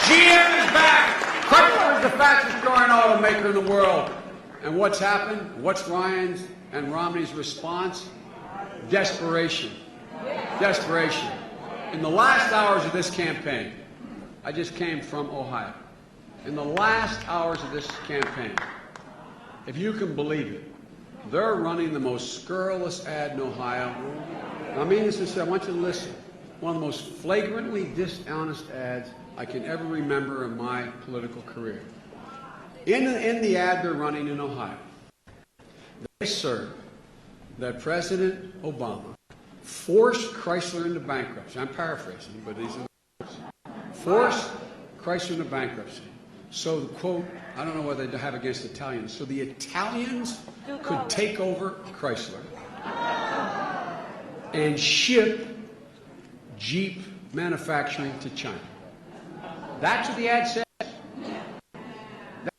GM is back. Chrysler is the fastest growing automaker in the world. And what's happened? What's Ryan's and Romney's response? Desperation. Desperation. In the last hours of this campaign, I just came from Ohio. In the last hours of this campaign, if you can believe it, they're running the most scurrilous ad in Ohio. I mean this to say, I want you to listen. One of the most flagrantly dishonest ads I can ever remember in my political career. In the ad they're running in Ohio, they assert that President Obama forced Chrysler into bankruptcy. I'm paraphrasing, but these are the words. Forced Chrysler into bankruptcy. So, quote, I don't know what they have against Italians, so the Italians could take over Chrysler and ship Jeep manufacturing to China. That's what the ad says.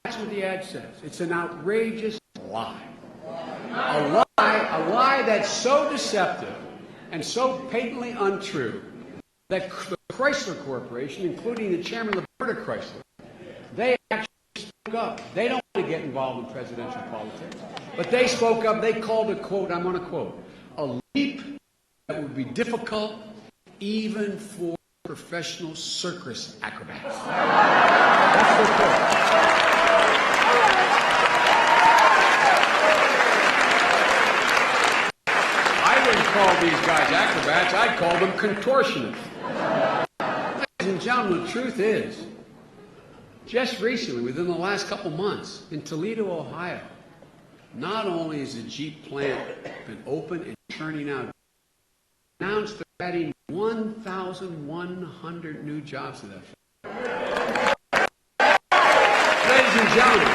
That's what the ad says. It's an outrageous lie. A lie that's so deceptive and so patently untrue that the Chrysler Corporation, including the chairman of the board of Chrysler, they actually spoke up. They don't want to get involved in presidential politics, but they spoke up. They called a quote, I'm going to quote, a leap that would be difficult even for professional circus acrobats. That's their quote. I wouldn't call these guys acrobats. I'd call them contortionists. Ladies and gentlemen, the truth is, just recently, within the last couple months, in Toledo, Ohio, not only has the Jeep plant been open and churning out, announced they're adding 1,100 new jobs to that factory. Ladies and gentlemen,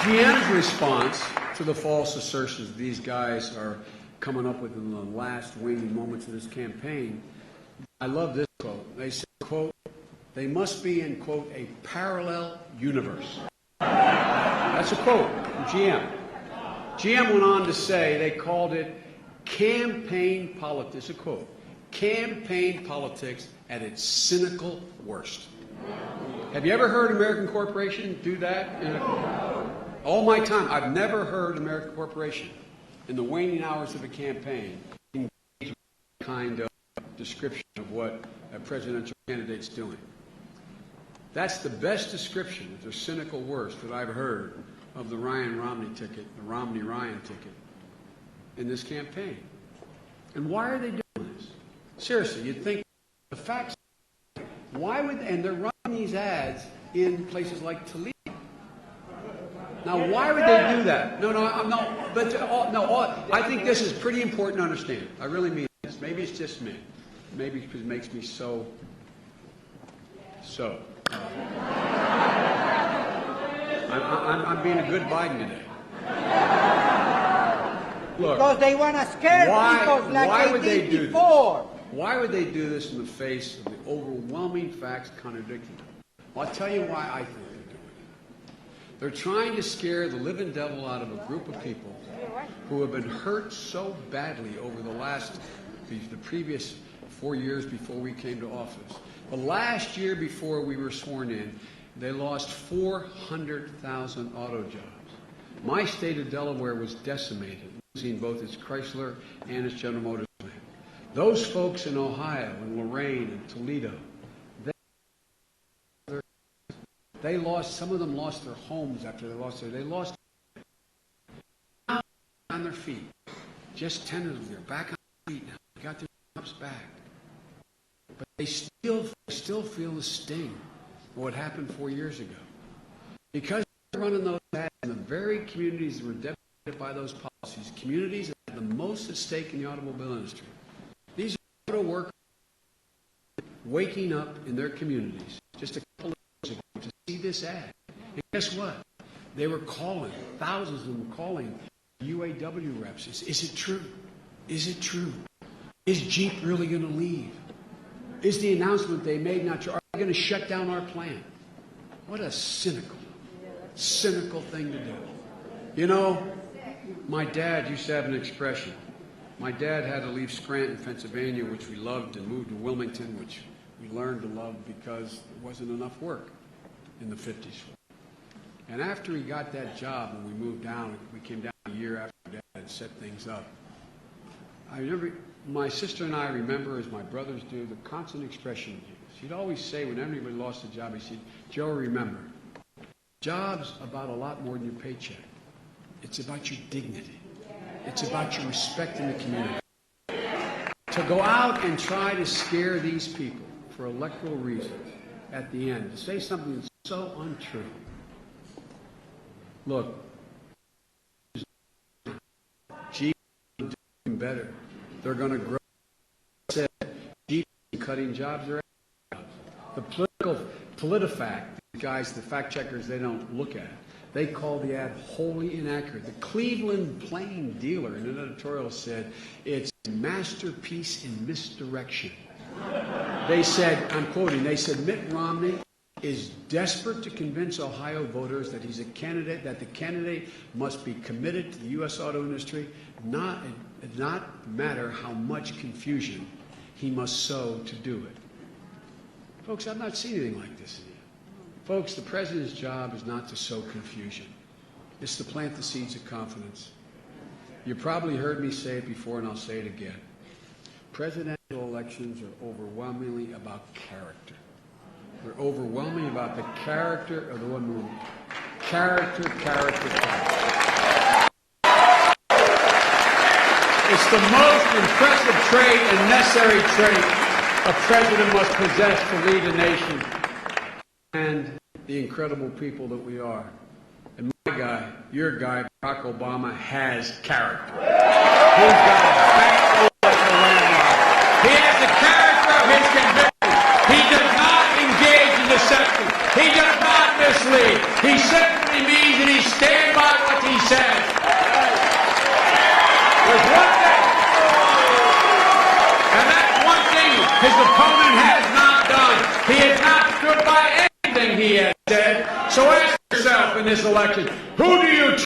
GM's response to the false assertions these guys are coming up with in the last waning moments of this campaign, I love this quote. They said, quote, they must be in, quote, a parallel universe. That's a quote from GM. GM went on to say they called it campaign politics, a quote, campaign politics at its cynical worst. Have you ever heard American Corporation do that? All my time, I've never heard American Corporation in the waning hours of a campaign engage in that kind of description of what a presidential candidate's doing. That's the best description of their cynical worst that I've heard of the Ryan-Romney ticket, the Romney-Ryan ticket, in this campaign. And why are they doing this? Seriously, you'd think the facts, why would, and they're running these ads in places like Toledo. Now, why would they do that? No, I'm not, but I think this is pretty important to understand. I really mean this. Maybe it's just me. Maybe because it makes me so. I'm being a good Biden today. Look, because they want to scare people like they did before. Why would they do this in the face of the overwhelming facts contradicting them? Well, I'll tell you why I think they're doing it. They're trying to scare the living devil out of a group of people who have been hurt so badly over the previous 4 years before we came to office. The last year before we were sworn in, they lost 400,000 auto jobs. My state of Delaware was decimated, losing both its Chrysler and its General Motors plant. Those folks in Ohio and Lorraine and Toledo, they lost, some of them lost their homes after they lost now on their feet. Just tentatively, they're back on their feet now. They got their jobs back. But they still feel the sting of what happened 4 years ago. Because they're running those ads in the very communities that were devastated by those policies, communities that have the most at stake in the automobile industry. These are auto workers waking up in their communities just a couple of years ago to see this ad. And guess what? They were calling, thousands of them were calling UAW reps. Is it true? Is it true? Is Jeep really going to leave? Is the announcement they made not true? Are they going to shut down our plant? What a cynical thing to do. You know, my dad used to have an expression. My dad had to leave Scranton, Pennsylvania, which we loved, and moved to Wilmington, which we learned to love because there wasn't enough work in the 50s. And after he got that job, when we moved down, we came down a year after Dad had set things up. I remember, my sister and I remember, as my brothers do, the constant expression he used. He'd always say, when anybody lost a job, he'd say, Joe, remember, job's about a lot more than your paycheck. It's about your dignity. It's about your respect in the community. To go out and try to scare these people for electoral reasons at the end, to say something that's so untrue. Look, GDP is doing better. They're going to grow. Said GDP cutting jobs are jobs. The PolitiFact, the guys, the fact checkers, they don't look at it. They call the ad wholly inaccurate. The Cleveland Plain Dealer in an editorial said it's a masterpiece in misdirection. They said, I'm quoting, they said Mitt Romney is desperate to convince Ohio voters that he's a candidate, that the candidate must be committed to the U.S. auto industry, not matter how much confusion he must sow to do it. Folks, I've not seen anything like this in here. Folks, the president's job is not to sow confusion. It's to plant the seeds of confidence. You probably heard me say it before, and I'll say it again. Presidential elections are overwhelmingly about character. They're overwhelming about the character of the one who character. It's the most impressive trait and necessary trait a president must possess to lead a nation and the incredible people that we are. And my guy, your guy, Barack Obama, has character. He's got a backbone like a landmark. He has the character of his conviction. He does not engage in deception. He does not mislead. He simply means that he stands by what he says. There's one thing, and that's one thing his opponent has not done. He has not stood by anything he has said. So ask yourself in this election, who do you